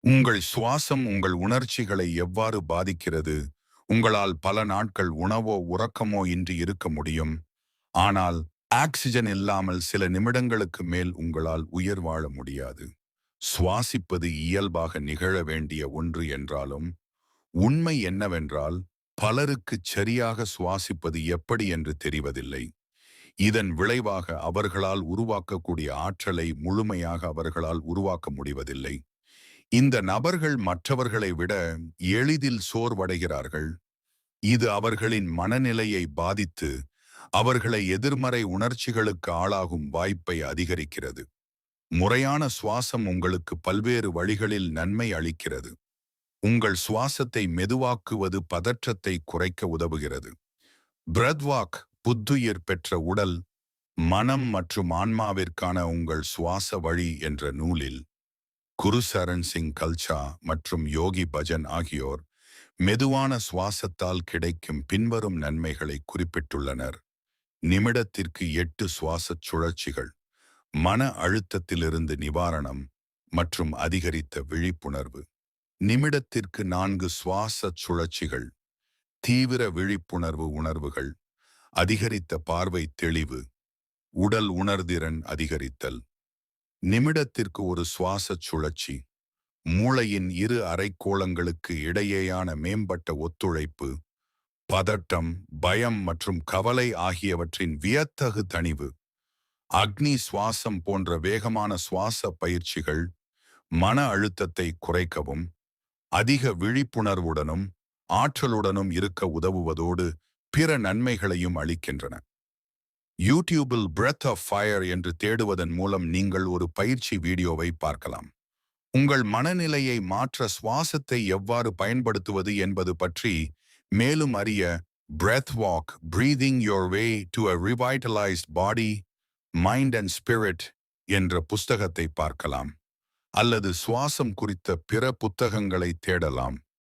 உங்கள் சுவாசம் உங்கள் உணர்ச்சிகளை எவ்வாறு பாதிக்கிறது? உங்களால் பல நாட்கள் உணவோ உறக்கமோ இன்றி இருக்க முடியும். ஆனால் ஆக்ஸிஜன் இல்லாமல் சில நிமிடங்களுக்கு மேல் உங்களால் உயிர் வாழ முடியாது. சுவாசிப்பது இயல்பாக நிகழ வேண்டிய ஒன்று என்றாலும், உண்மை என்னவென்றால், பலருக்கு சரியாக சுவாசிப்பது எப்படி என்று தெரிவதில்லை. இதன் விளைவாக அவர்களால் உருவாக்கக்கூடிய ஆற்றலை முழுமையாக அவர்களால் உருவாக்க முடிவதில்லை. இந்த நபர்கள் மற்றவர்களை விட எளிதில் சோர்வடைகிறார்கள். இது அவர்களின் மனநிலையை பாதித்து அவர்களை எதிர்மறை உணர்ச்சிகளுக்கு ஆளாகும் வாய்ப்பை அதிகரிக்கிறது. முறையான சுவாசம் உங்களுக்கு பல்வேறு வழிகளில் நன்மை அளிக்கிறது. உங்கள் சுவாசத்தை மெதுவாக்குவது பதற்றத்தை குறைக்க உதவுகிறது. பிரத்வாக் புத்துயிர் பெற்ற உடல், மனம் மற்றும் ஆன்மாவிற்கான உங்கள் சுவாச வழி என்ற நூலில் குரு சரண் சிங் கல்சா மற்றும் யோகி பஜன் ஆகியோர் மெதுவான சுவாசத்தால் கிடைக்கும் பின்வரும் நன்மைகளை குறிப்பிட்டுள்ளனர். நிமிடத்திற்கு 8 சுவாசச் சுழற்சிகள், மன அழுத்தத்திலிருந்து நிவாரணம் மற்றும் அதிகரித்த விழிப்புணர்வு. நிமிடத்திற்கு 4 சுவாசச் சுழற்சிகள், தீவிர விழிப்புணர்வு உணர்வுகள், அதிகரித்த பார்வை தெளிவு, உடல் உணர்திறன் அதிகரித்தல். நிமிடத்திற்கு ஒரு சுவாசச் சுழற்சி, மூளையின் இரு அரைக்கோளங்களுக்கு இடையேயான மேம்பட்ட ஒத்துழைப்பு, பதட்டம், பயம் மற்றும் கவலை ஆகியவற்றின் வியத்தகு தணிவு. அக்னி சுவாசம் போன்ற வேகமான சுவாச பயிற்சிகள் மன அழுத்தத்தை குறைக்கவும் அதிக விழிப்புணர்வுடனும் ஆற்றலுடனும் இருக்க உதவுவதோடு பிற நன்மைகளையும் அளிக்கின்றன. யூடியூபில் பிரெத் ஆஃப் ஃபயர் என்று தேடுவதன் மூலம் நீங்கள் ஒரு பயிற்சி வீடியோவை பார்க்கலாம். உங்கள் மனநிலையை மாற்ற சுவாசத்தை எவ்வாறு பயன்படுத்துவது என்பது பற்றி மேலும் அறிய breath walk, breathing your way to a revitalised body, mind and spirit என்ற புஸ்தகத்தை பார்க்கலாம். அல்லது சுவாசம் குறித்த பிற புத்தகங்களை தேடலாம்.